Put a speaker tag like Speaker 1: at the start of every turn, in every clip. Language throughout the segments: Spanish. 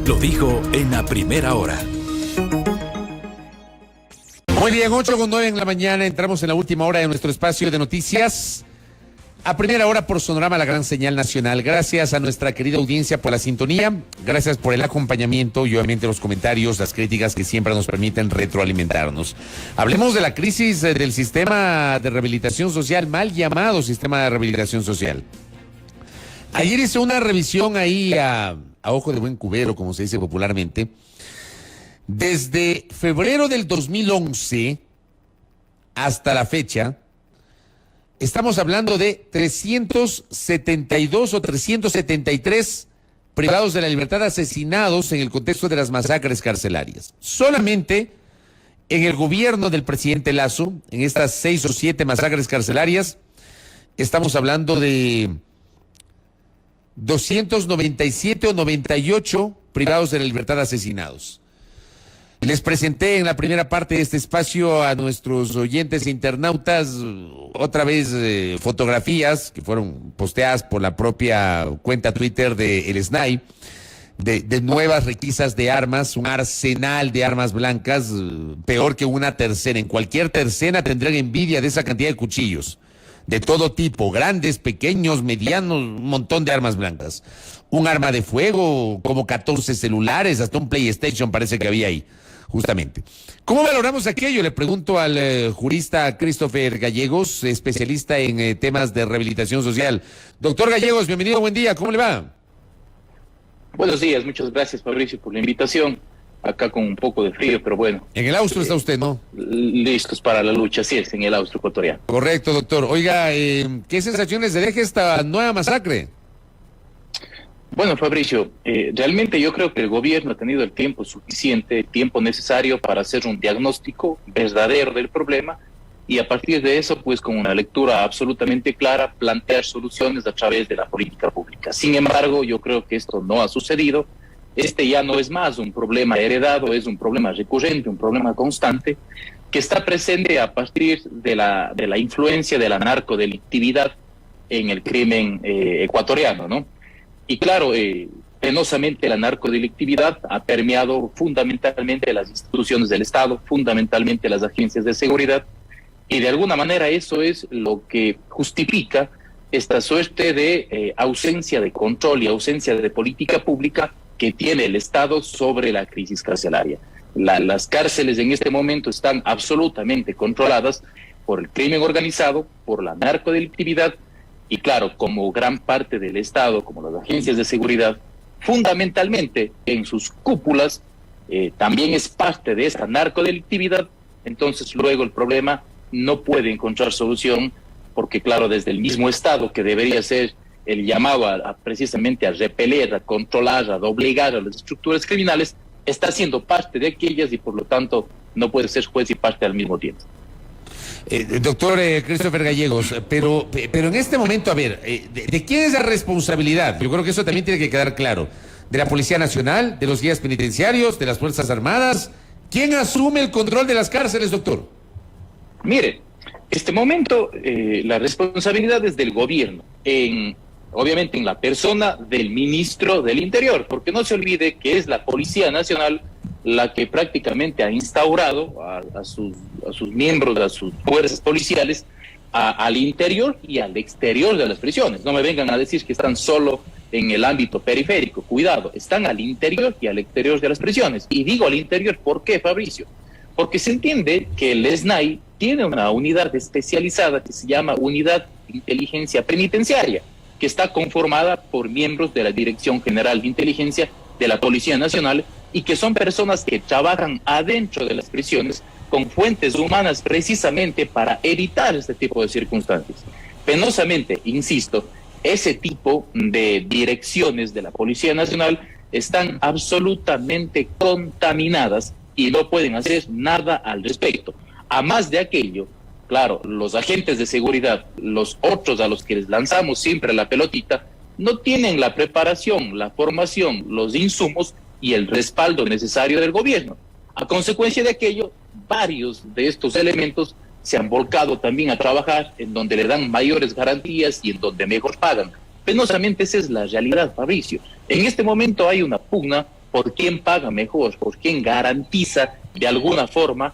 Speaker 1: lo dijo en la primera hora.
Speaker 2: Muy bien, 8:09 en la mañana, entramos en la última hora de nuestro espacio de noticias. A primera hora por Sonorama, la gran señal nacional. Gracias a nuestra querida audiencia por la sintonía, gracias por el acompañamiento y obviamente los comentarios, las críticas que siempre nos permiten retroalimentarnos. Hablemos de la crisis del sistema de rehabilitación social, mal llamado sistema de rehabilitación social. Ayer hice una revisión ahí a ojo de buen cubero, como se dice popularmente. Desde febrero del 2011 hasta la fecha, estamos hablando de 372 o 373 privados de la libertad asesinados en el contexto de las masacres carcelarias. Solamente en el gobierno del presidente Lasso, en estas 6 o 7 masacres carcelarias, estamos hablando de 297 o 98 privados de la libertad asesinados. Les presenté en la primera parte de este espacio a nuestros oyentes e internautas otra vez fotografías que fueron posteadas por la propia cuenta Twitter de El SNAI de nuevas requisas de armas, un arsenal de armas blancas, peor que una tercera. En cualquier tercera tendrían envidia de esa cantidad de cuchillos, de todo tipo, grandes, pequeños, medianos, un montón de armas blancas. Un arma de fuego, como 14 celulares, hasta un PlayStation parece que había ahí. Justamente. ¿Cómo valoramos aquello? Le pregunto al jurista Christopher Gallegos, especialista en temas de rehabilitación social. Doctor Gallegos, bienvenido, buen día, ¿cómo le va?
Speaker 3: Buenos días, muchas gracias, Fabricio, por la invitación. Acá con un poco de frío, pero bueno.
Speaker 2: En el Austro está usted, ¿no?
Speaker 3: Listos para la lucha, sí, es en el Austro ecuatoriano.
Speaker 2: Correcto, doctor. Oiga, ¿qué sensaciones le deja esta nueva masacre?
Speaker 3: Bueno, Fabricio, realmente yo creo que el gobierno ha tenido el tiempo suficiente, el tiempo necesario para hacer un diagnóstico verdadero del problema y a partir de eso, pues con una lectura absolutamente clara, plantear soluciones a través de la política pública. Sin embargo, yo creo que esto no ha sucedido. Este ya no es más un problema heredado, es un problema recurrente, un problema constante, que está presente a partir de la influencia de la narcodelictividad en el crimen ecuatoriano, ¿no? Y claro, penosamente la narcodelictividad ha permeado fundamentalmente las instituciones del Estado, fundamentalmente las agencias de seguridad, y de alguna manera eso es lo que justifica esta suerte de ausencia de control y ausencia de política pública que tiene el Estado sobre la crisis carcelaria. Las cárceles en este momento están absolutamente controladas por el crimen organizado, por la narcodelictividad, y claro, como gran parte del Estado, como las agencias de seguridad, fundamentalmente en sus cúpulas, también es parte de esta narcodelictividad, entonces luego el problema no puede encontrar solución, porque claro, desde el mismo Estado, que debería ser el llamado precisamente a repeler, a controlar, a doblegar a las estructuras criminales, está siendo parte de aquellas y por lo tanto no puede ser juez y parte al mismo tiempo.
Speaker 2: Doctor Christopher Gallegos, pero en este momento, a ver, ¿de quién es la responsabilidad? Yo creo que eso también tiene que quedar claro. ¿De la Policía Nacional, de los guías penitenciarios, de las Fuerzas Armadas? ¿Quién asume el control de las cárceles, doctor?
Speaker 3: Mire, este momento la responsabilidad es del gobierno, obviamente en la persona del ministro del Interior, porque no se olvide que es la Policía Nacional la que prácticamente ha instaurado a sus miembros, a sus fuerzas policiales, al interior y al exterior de las prisiones. No me vengan a decir que están solo en el ámbito periférico. Cuidado, están al interior y al exterior de las prisiones. Y digo al interior, ¿por qué, Fabricio? Porque se entiende que el SNAI tiene una unidad especializada que se llama Unidad de Inteligencia Penitenciaria, que está conformada por miembros de la Dirección General de Inteligencia de la Policía Nacional y que son personas que trabajan adentro de las prisiones con fuentes humanas precisamente para evitar este tipo de circunstancias. Penosamente, insisto, ese tipo de direcciones de la Policía Nacional están absolutamente contaminadas y no pueden hacer nada al respecto. A más de aquello, claro, los agentes de seguridad, los otros a los que les lanzamos siempre la pelotita, no tienen la preparación, la formación, los insumos y el respaldo necesario del gobierno. A consecuencia de aquello, varios de estos elementos se han volcado también a trabajar en donde le dan mayores garantías y en donde mejor pagan. Penosamente esa es la realidad, Fabricio. En este momento hay una pugna por quién paga mejor, por quién garantiza de alguna forma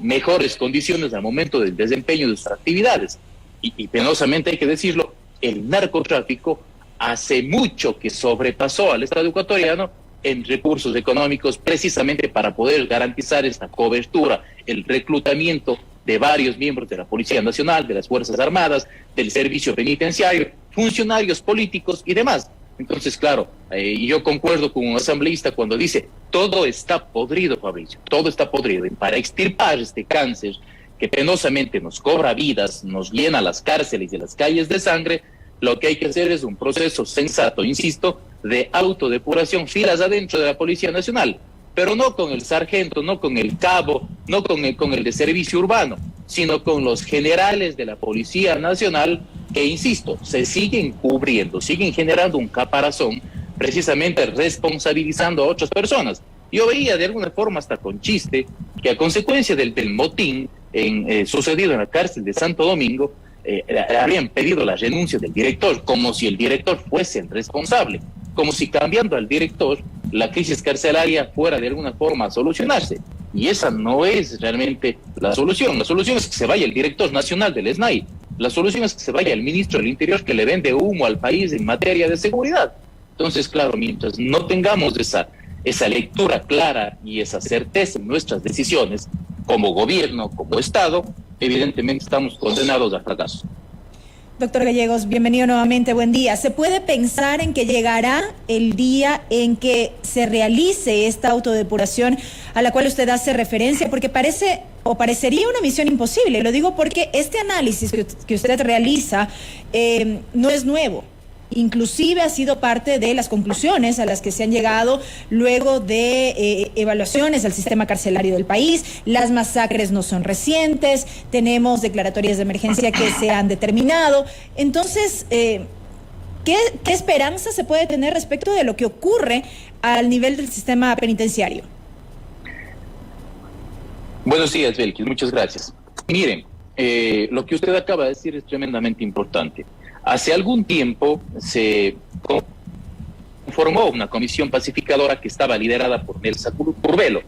Speaker 3: mejores condiciones al momento del desempeño de sus actividades. Y penosamente hay que decirlo, el narcotráfico hace mucho que sobrepasó al Estado ecuatoriano en recursos económicos precisamente para poder garantizar esta cobertura, el reclutamiento de varios miembros de la Policía Nacional, de las Fuerzas Armadas, del Servicio Penitenciario, funcionarios políticos y demás. Entonces, claro, y yo concuerdo con un asambleísta cuando dice, todo está podrido, Fabricio, todo está podrido. Y para extirpar este cáncer que penosamente nos cobra vidas, nos llena las cárceles y las calles de sangre, lo que hay que hacer es un proceso sensato, insisto, de autodepuración, filas adentro de la Policía Nacional, pero no con el sargento, no con el cabo, no con el de servicio urbano, sino con los generales de la Policía Nacional que, insisto, se siguen cubriendo, siguen generando un caparazón, precisamente responsabilizando a otras personas. Yo veía de alguna forma hasta con chiste que a consecuencia del motín sucedido en la cárcel de Santo Domingo, habían pedido la renuncia del director, como si el director fuese el responsable, como si cambiando al director la crisis carcelaria fuera de alguna forma a solucionarse. Y esa no es realmente la solución. La solución es que se vaya el director nacional del SNAI. La solución es que se vaya el ministro del Interior que le vende humo al país en materia de seguridad. Entonces, claro, mientras no tengamos esa lectura clara y esa certeza en nuestras decisiones, como gobierno, como Estado, evidentemente estamos condenados al fracaso.
Speaker 4: Doctor Gallegos, bienvenido nuevamente, buen día. ¿Se puede pensar en que llegará el día en que se realice esta autodepuración a la cual usted hace referencia? Porque parece o parecería una misión imposible. Lo digo porque este análisis que usted realiza no es nuevo. Inclusive ha sido parte de las conclusiones a las que se han llegado luego de evaluaciones al sistema carcelario del país. Las masacres no son recientes, tenemos declaratorias de emergencia que se han determinado. Entonces, ¿qué esperanza se puede tener respecto de lo que ocurre al nivel del sistema penitenciario?
Speaker 3: Buenos días, Belkis, muchas gracias. Miren, lo que usted acaba de decir es tremendamente importante. Hace algún tiempo se formó una comisión pacificadora que estaba liderada por Nelsa Curbelo,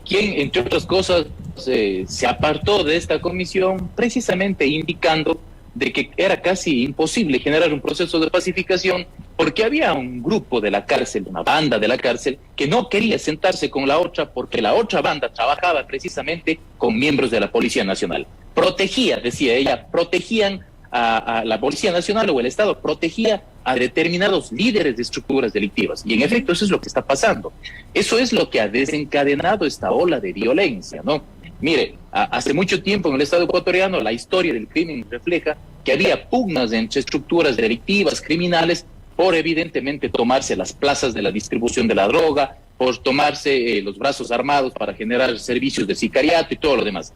Speaker 3: quien, entre otras cosas, se apartó de esta comisión precisamente indicando de que era casi imposible generar un proceso de pacificación porque había un grupo de la cárcel, una banda de la cárcel, que no quería sentarse con la otra porque la otra banda trabajaba precisamente con miembros de la Policía Nacional. Protegía, decía ella, protegían a la Policía Nacional o el Estado, protegía a determinados líderes de estructuras delictivas. Y en efecto, eso es lo que está pasando. Eso es lo que ha desencadenado esta ola de violencia, ¿no? Mire, hace mucho tiempo en el Estado ecuatoriano la historia del crimen refleja que había pugnas entre estructuras delictivas, criminales, por evidentemente tomarse las plazas de la distribución de la droga, por tomarse los brazos armados para generar servicios de sicariato y todo lo demás.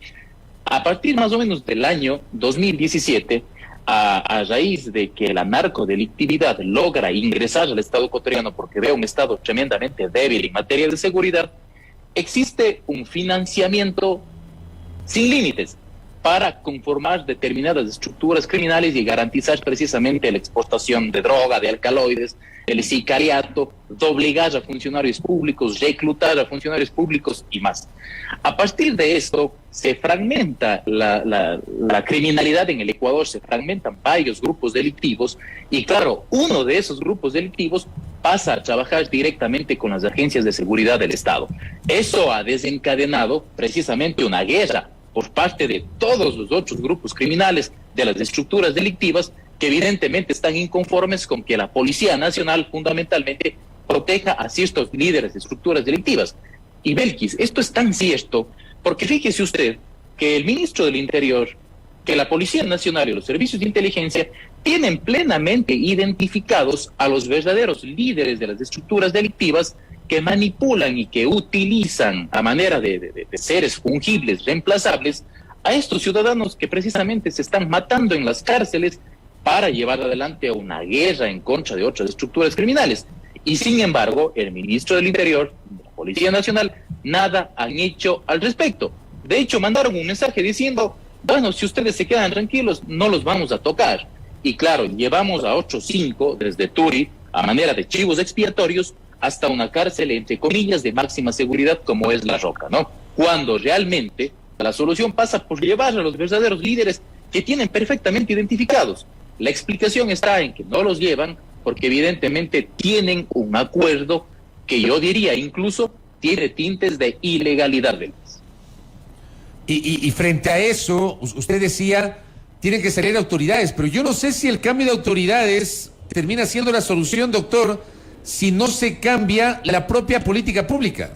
Speaker 3: A partir más o menos del año 2017, a raíz de que la narcodelictividad logra ingresar al Estado ecuatoriano porque ve un Estado tremendamente débil en materia de seguridad, existe un financiamiento sin límites para conformar determinadas estructuras criminales y garantizar precisamente la exportación de droga, de alcaloides, el sicariato, de obligar a funcionarios públicos, reclutar a funcionarios públicos y más. A partir de esto se fragmenta la criminalidad en el Ecuador, se fragmentan varios grupos delictivos y claro, uno de esos grupos delictivos pasa a trabajar directamente con las agencias de seguridad del Estado. Eso ha desencadenado precisamente una guerra por parte de todos los otros grupos criminales de las estructuras delictivas que evidentemente están inconformes con que la Policía Nacional fundamentalmente proteja a ciertos líderes de estructuras delictivas. Y Belkis, esto es tan cierto porque fíjese usted que el ministro del Interior, que la Policía Nacional y los servicios de inteligencia tienen plenamente identificados a los verdaderos líderes de las estructuras delictivas que manipulan y que utilizan a manera de seres fungibles, reemplazables, a estos ciudadanos que precisamente se están matando en las cárceles para llevar adelante una guerra en contra de otras estructuras criminales. Y sin embargo, el ministro del Interior, la Policía Nacional, nada han hecho al respecto. De hecho, mandaron un mensaje diciendo, bueno, si ustedes se quedan tranquilos, no los vamos a tocar. Y claro, llevamos a otros 5 desde Turi, a manera de chivos expiatorios, hasta una cárcel, entre comillas, de máxima seguridad como es La Roca, ¿no? Cuando realmente la solución pasa por llevar a los verdaderos líderes que tienen perfectamente identificados. La explicación está en que no los llevan porque evidentemente tienen un acuerdo que yo diría incluso tiene tintes de ilegalidad del país.
Speaker 2: Y frente a eso, usted decía, tienen que salir autoridades, pero yo no sé si el cambio de autoridades termina siendo la solución, doctor, si no se cambia la propia política pública.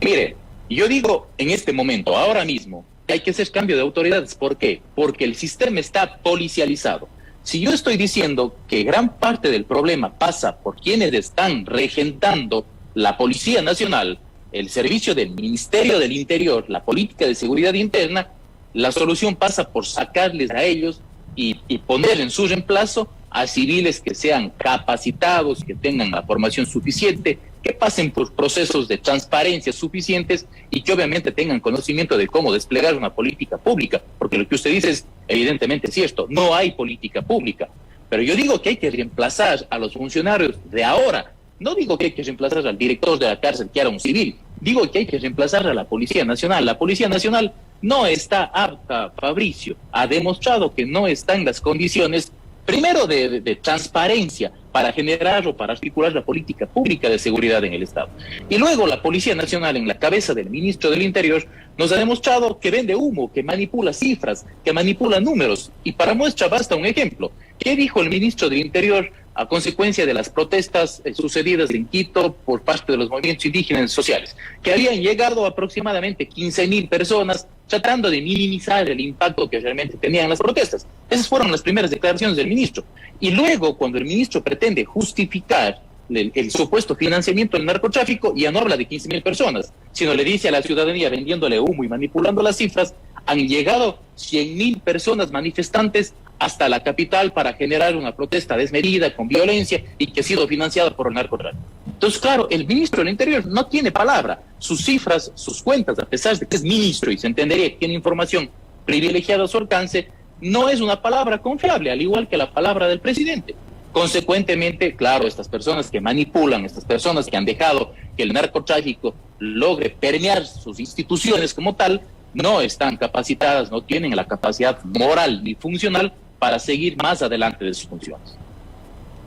Speaker 3: Mire, yo digo en este momento, ahora mismo, que hay que hacer cambio de autoridades. ¿Por qué? Porque el sistema está policializado. Si yo estoy diciendo que gran parte del problema pasa por quienes están regentando la Policía Nacional, el servicio del Ministerio del Interior, la política de seguridad interna, la solución pasa por sacarles a ellos y poner en su reemplazo a civiles que sean capacitados, que tengan la formación suficiente, que pasen por procesos de transparencia suficientes y que obviamente tengan conocimiento de cómo desplegar una política pública, porque lo que usted dice es evidentemente cierto, no hay política pública, pero yo digo que hay que reemplazar a los funcionarios de ahora, no digo que hay que reemplazar al director de la cárcel que era un civil, digo que hay que reemplazar a la Policía Nacional. La Policía Nacional no está apta, Fabricio, ha demostrado que no está en las condiciones, primero de transparencia para generar o para articular la política pública de seguridad en el Estado. Y luego la Policía Nacional, en la cabeza del ministro del Interior, nos ha demostrado que vende humo, que manipula cifras, que manipula números. Y para muestra basta un ejemplo. ¿Qué dijo el ministro del Interior a consecuencia de las protestas sucedidas en Quito por parte de los movimientos indígenas sociales? Que habían llegado aproximadamente 15,000 personas tratando de minimizar el impacto que realmente tenían las protestas. Esas fueron las primeras declaraciones del ministro. Y luego, cuando el ministro pretende justificar el supuesto financiamiento del narcotráfico, ya no habla de 15,000 personas, sino le dice a la ciudadanía, vendiéndole humo y manipulando las cifras, han llegado 100,000 personas manifestantes hasta la capital para generar una protesta desmedida, con violencia, y que ha sido financiada por el narcotráfico. Entonces, claro, el ministro del Interior no tiene palabra. Sus cifras, sus cuentas, a pesar de que es ministro y se entendería que tiene información privilegiada a su alcance, no es una palabra confiable, al igual que la palabra del presidente. Consecuentemente, claro, estas personas que manipulan, estas personas que han dejado que el narcotráfico logre permear sus instituciones como tal, no están capacitadas, no tienen la capacidad moral ni funcional para seguir más adelante de sus funciones.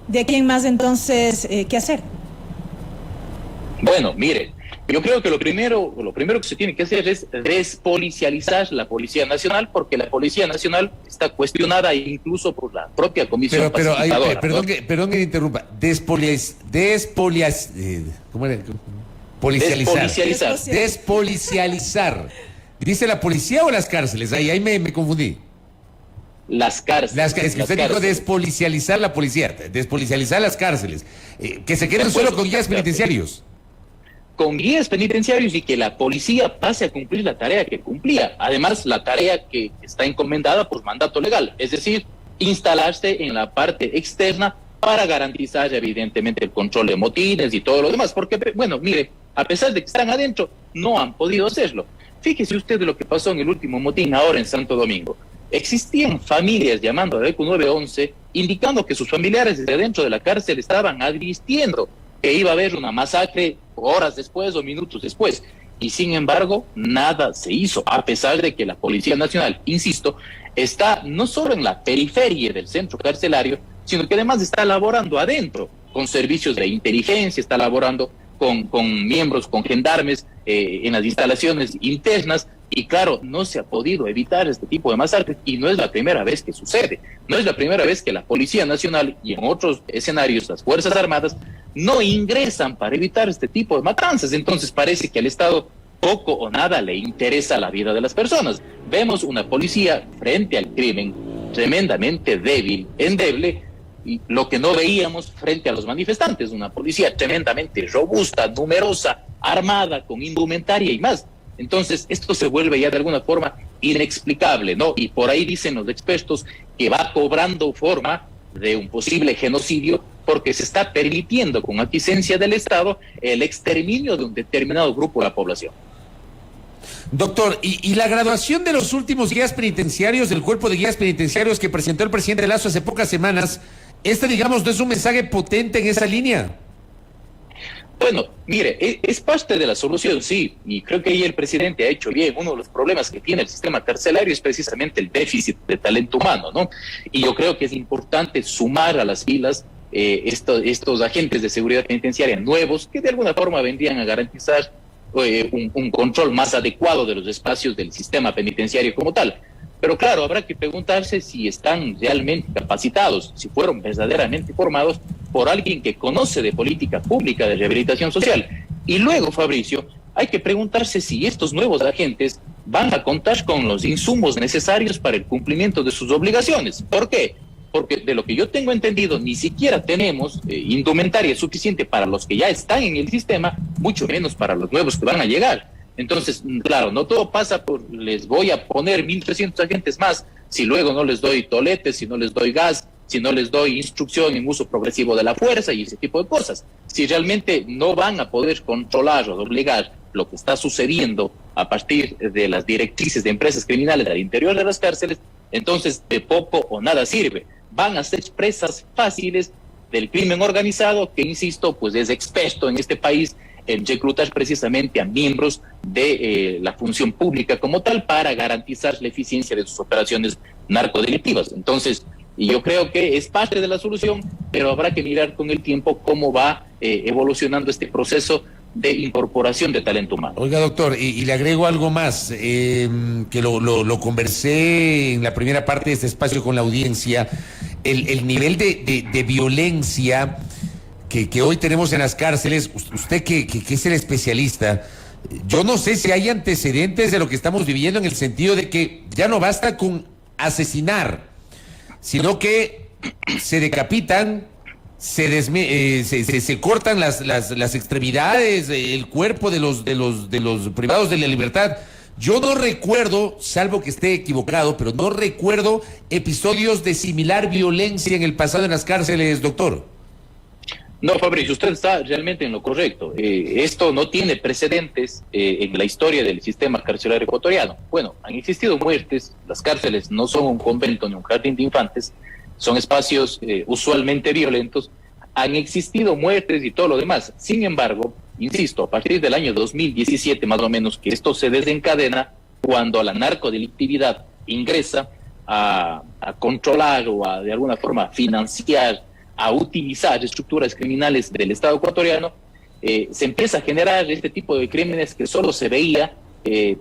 Speaker 4: ¿De quién más entonces qué hacer?
Speaker 3: Bueno, mire, yo creo que lo primero que se tiene que hacer es despolicializar la Policía Nacional, porque la Policía Nacional está cuestionada incluso por la propia Comisión Pacificadora.
Speaker 2: Perdón que me interrumpa. ¿Cómo era? Despolicializar. ¿Dice la policía o las cárceles? Ahí me confundí.
Speaker 3: Las cárceles.
Speaker 2: Es que usted dijo despolicializar la policía, despolicializar las cárceles. Que se queden solo con guías penitenciarios.
Speaker 3: Con guías penitenciarios y que la policía pase a cumplir la tarea que cumplía. Además, la tarea que está encomendada por mandato legal, es decir, instalarse en la parte externa para garantizar evidentemente el control de motines y todo lo demás. Porque, bueno, mire, a pesar de que están adentro, no han podido hacerlo. Fíjese usted de lo que pasó en el último motín ahora en Santo Domingo. Existían familias llamando a ECU 911 indicando que sus familiares desde dentro de la cárcel estaban advirtiendo que iba a haber una masacre horas después o minutos después. Y sin embargo, nada se hizo, a pesar de que la Policía Nacional, insisto, está no solo en la periferia del centro carcelario, sino que además está laborando adentro, con servicios de inteligencia, está laborando con miembros, con gendarmes en las instalaciones internas, y claro, no se ha podido evitar este tipo de masacres, y no es la primera vez que sucede, no es la primera vez que la Policía Nacional y en otros escenarios las Fuerzas Armadas no ingresan para evitar este tipo de matanzas. Entonces parece que al Estado poco o nada le interesa la vida de las personas. Vemos una policía frente al crimen tremendamente débil, endeble, y lo que no veíamos frente a los manifestantes, una policía tremendamente robusta, numerosa, armada, con indumentaria y más. Entonces, esto se vuelve ya de alguna forma inexplicable, ¿no? Y por ahí dicen los expertos que va cobrando forma de un posible genocidio porque se está permitiendo con aquiescencia del Estado el exterminio de un determinado grupo de la población.
Speaker 2: Doctor, ¿y la graduación de los últimos guías penitenciarios, del cuerpo de guías penitenciarios que presentó el presidente Lasso hace pocas semanas, digamos, no es un mensaje potente en esa línea?
Speaker 3: Bueno, mire, es parte de la solución, sí, y creo que ahí el presidente ha hecho bien. Uno de los problemas que tiene el sistema carcelario es precisamente el déficit de talento humano, ¿no? Y yo creo que es importante sumar a las filas estos agentes de seguridad penitenciaria nuevos que de alguna forma vendrían a garantizar un control más adecuado de los espacios del sistema penitenciario como tal. Pero claro, habrá que preguntarse si están realmente capacitados, si fueron verdaderamente formados por alguien que conoce de política pública de rehabilitación social. Y luego, Fabricio, hay que preguntarse si estos nuevos agentes van a contar con los insumos necesarios para el cumplimiento de sus obligaciones. ¿Por qué? Porque de lo que yo tengo entendido, ni siquiera tenemos indumentaria suficiente para los que ya están en el sistema, mucho menos para los nuevos que van a llegar. Entonces, claro, no todo pasa por les voy a poner 1.300 agentes más si luego no les doy toletes, si no les doy gas, si no les doy instrucción en uso progresivo de la fuerza y ese tipo de cosas. Si realmente no van a poder controlar o obligar lo que está sucediendo a partir de las directrices de empresas criminales al interior de las cárceles, entonces de poco o nada sirve. Van a ser presas fáciles del crimen organizado que, insisto, pues es experto en este país en reclutar precisamente a miembros de la función pública como tal para garantizar la eficiencia de sus operaciones narcodelictivas. Entonces, yo creo que es parte de la solución, pero habrá que mirar con el tiempo cómo va evolucionando este proceso de incorporación de talento humano.
Speaker 2: Oiga, doctor, y le agrego algo más, que lo conversé en la primera parte de este espacio con la audiencia, el nivel de violencia que hoy tenemos en las cárceles. Usted que es el especialista, yo no sé si hay antecedentes de lo que estamos viviendo, en el sentido de que ya no basta con asesinar, sino que se decapitan, se cortan las extremidades, el cuerpo de los privados de la libertad. Yo no recuerdo, salvo que esté equivocado, pero no recuerdo episodios de similar violencia en el pasado en las cárceles, doctor.
Speaker 3: No, Fabricio, usted está realmente en lo correcto. Esto no tiene precedentes en la historia del sistema carcelario ecuatoriano. Bueno, han existido muertes, las cárceles no son un convento ni un jardín de infantes, son espacios usualmente violentos, han existido muertes y todo lo demás. Sin embargo, insisto, a partir del año 2017 más o menos, que esto se desencadena cuando la narcodelictividad ingresa a controlar o a de alguna forma financiar, a utilizar estructuras criminales del Estado ecuatoriano, se empieza a generar este tipo de crímenes que solo se veía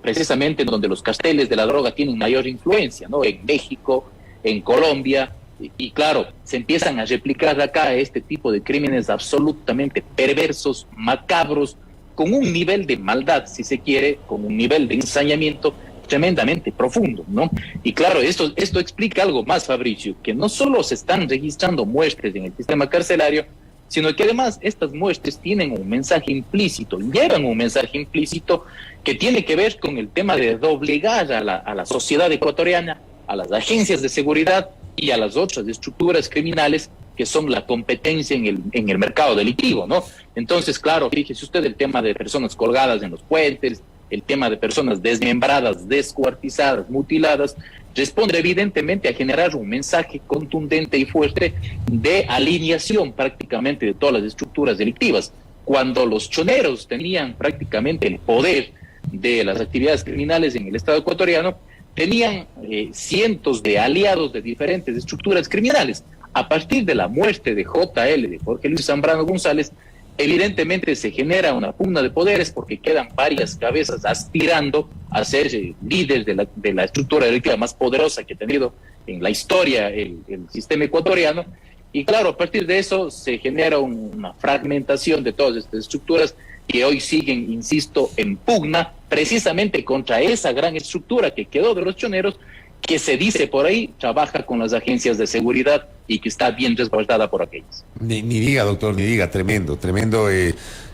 Speaker 3: precisamente en donde los carteles de la droga tienen mayor influencia, ¿no? En México, en Colombia, y claro, se empiezan a replicar acá este tipo de crímenes absolutamente perversos, macabros, con un nivel de maldad, si se quiere, con un nivel de ensañamiento tremendamente profundo, ¿no? Y claro, esto explica algo más, Fabricio, que no solo se están registrando muertes en el sistema carcelario, sino que además estas muertes tienen un mensaje implícito, llevan un mensaje implícito que tiene que ver con el tema de doblegar a la sociedad ecuatoriana, a las agencias de seguridad y a las otras estructuras criminales que son la competencia en el mercado delictivo, ¿no? Entonces, claro, fíjese usted el tema de personas colgadas en los puentes, el tema de personas desmembradas, descuartizadas, mutiladas, responde evidentemente a generar un mensaje contundente y fuerte de alineación prácticamente de todas las estructuras delictivas. Cuando los choneros tenían prácticamente el poder de las actividades criminales en el Estado ecuatoriano, tenían cientos de aliados de diferentes estructuras criminales. A partir de la muerte de JL, de Jorge Luis Zambrano González, evidentemente se genera una pugna de poderes porque quedan varias cabezas aspirando a ser líderes de la estructura delictiva más poderosa que ha tenido en la historia el sistema ecuatoriano. Y claro, a partir de eso se genera una fragmentación de todas estas estructuras que hoy siguen, insisto, en pugna precisamente contra esa gran estructura que quedó de los choneros, que se dice por ahí trabaja con las agencias de seguridad y que está bien resguardada por aquellas.
Speaker 2: Ni diga, doctor, ni diga, tremendo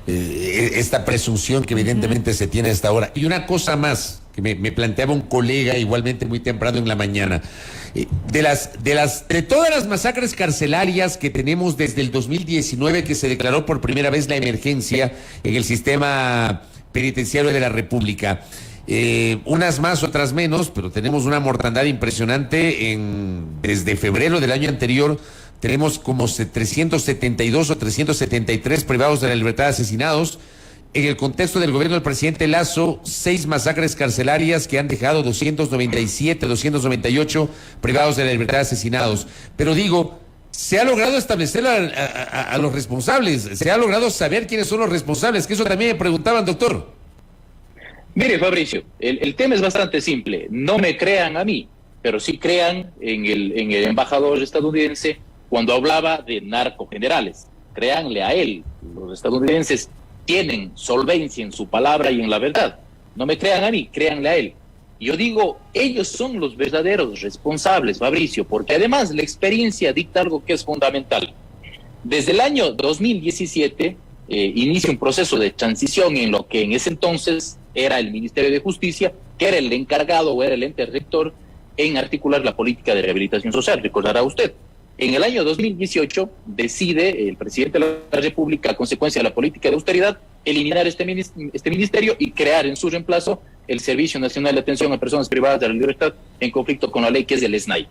Speaker 2: esta presunción que evidentemente se tiene a esta hora. Y una cosa más que me planteaba un colega igualmente muy temprano en la mañana, de todas las masacres carcelarias que tenemos desde el 2019, que se declaró por primera vez la emergencia en el sistema penitenciario de la República, unas más, otras menos, pero tenemos una mortandad impresionante. Desde febrero del año anterior tenemos como 372 o 373 privados de la libertad asesinados. En el contexto del gobierno del presidente Lazo, 6 masacres carcelarias que han dejado 297, 298 privados de la libertad asesinados. Pero digo, se ha logrado establecer a los responsables, se ha logrado saber quiénes son los responsables, que eso también me preguntaban, doctor.
Speaker 3: Mire, Fabricio, el tema es bastante simple. No me crean a mí, pero sí crean en el embajador estadounidense cuando hablaba de narcogenerales. Créanle a él. Los estadounidenses tienen solvencia en su palabra y en la verdad. No me crean a mí, créanle a él. Yo digo, ellos son los verdaderos responsables, Fabricio, porque además la experiencia dicta algo que es fundamental. Desde el año 2017 inicia un proceso de transición en lo que en ese entonces era el Ministerio de Justicia, que era el encargado o era el ente rector en articular la política de rehabilitación social, recordará usted. En el año 2018 decide el presidente de la República, a consecuencia de la política de austeridad, eliminar este ministerio y crear en su reemplazo el Servicio Nacional de Atención a Personas Privadas de la Libertad en conflicto con la ley, que es el SNAI.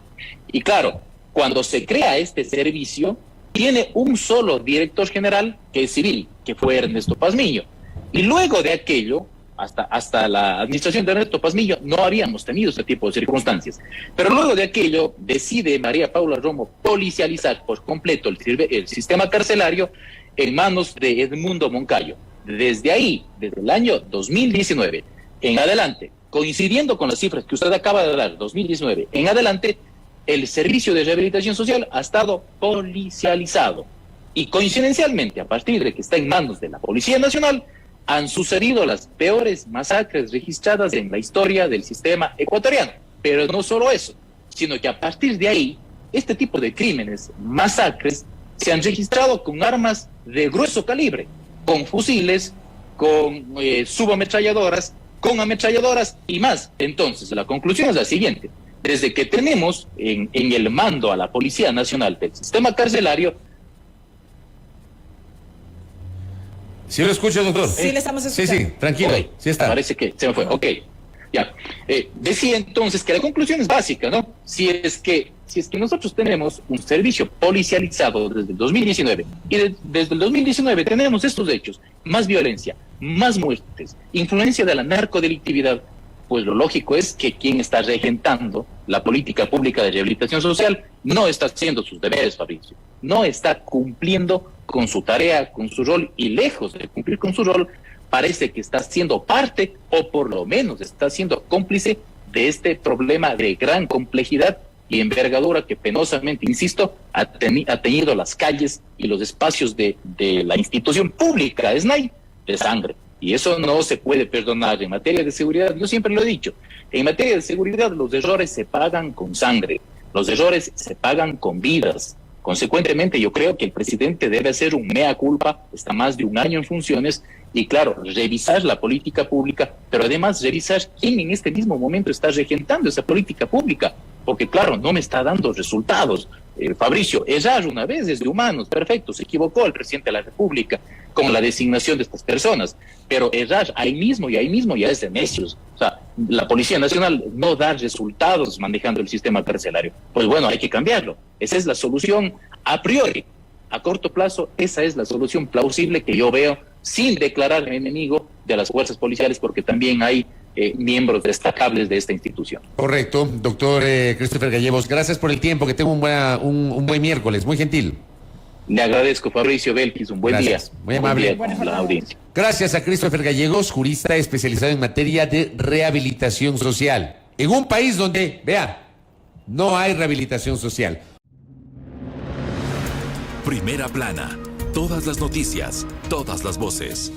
Speaker 3: Y claro, cuando se crea este servicio, tiene un solo director general que es civil, que fue Ernesto Pazmiño. Y luego de aquello, hasta la administración de Ernesto Pazmiño, no habíamos tenido ese tipo de circunstancias. Pero luego de aquello, decide María Paula Romo policializar por completo el sistema carcelario en manos de Edmundo Moncayo. Desde ahí, desde el año 2019 en adelante, coincidiendo con las cifras que usted acaba de dar, 2019 en adelante, el servicio de rehabilitación social ha estado policializado. Y coincidencialmente, a partir de que está en manos de la Policía Nacional, han sucedido las peores masacres registradas en la historia del sistema ecuatoriano. Pero no solo eso, sino que a partir de ahí, este tipo de crímenes, masacres, se han registrado con armas de grueso calibre, con fusiles, con subametralladoras, con ametralladoras y más. Entonces, la conclusión es la siguiente. Desde que tenemos en el mando a la Policía Nacional del sistema carcelario.
Speaker 2: ¿Sí lo escucha, doctor?
Speaker 4: Sí, le estamos escuchando.
Speaker 2: Sí, tranquilo.
Speaker 3: Okay.
Speaker 2: Sí está.
Speaker 3: Parece que se me fue. Ok, ya. Decía entonces que la conclusión es básica, ¿no? Si es que nosotros tenemos un servicio policializado desde el 2019 y desde el 2019 tenemos estos hechos, más violencia, más muertes, influencia de la narcodelictividad, pues lo lógico es que quien está regentando la política pública de rehabilitación social no está haciendo sus deberes, Fabricio. No está cumpliendo con su tarea, con su rol, y lejos de cumplir con su rol, parece que está siendo parte, o por lo menos está siendo cómplice de este problema de gran complejidad y envergadura que penosamente, insisto, ha tenido las calles y los espacios de la institución pública, SNAI, de sangre. Y eso no se puede perdonar. En materia de seguridad, yo siempre lo he dicho, en materia de seguridad los errores se pagan con sangre, los errores se pagan con vidas. Consecuentemente, yo creo que el presidente debe hacer un mea culpa, está más de un año en funciones, y claro, revisar la política pública, pero además revisar quién en este mismo momento está regentando esa política pública, porque claro, no me está dando resultados. Fabricio, errar una vez es de humanos, perfecto, se equivocó el presidente de la República con la designación de estas personas, pero errar ahí mismo ya es de necios. O sea, la Policía Nacional no da resultados manejando el sistema carcelario. Pues bueno, hay que cambiarlo. Esa es la solución a priori. A corto plazo, esa es la solución plausible que yo veo, sin declararme enemigo de las fuerzas policiales, porque también hay miembros destacables de esta institución.
Speaker 2: Correcto, doctor Christopher Gallegos, gracias por el tiempo, que tenga un buen miércoles, muy gentil.
Speaker 3: Le agradezco, Fabricio Belkis, un buen
Speaker 2: Gracias.
Speaker 3: día.
Speaker 2: Muy amable.
Speaker 3: Buen día con la audiencia.
Speaker 2: Gracias a Christopher Gallegos, jurista especializado en materia de rehabilitación social. En un país donde, vea, no hay rehabilitación social.
Speaker 1: Primera plana. Todas las noticias, todas las voces.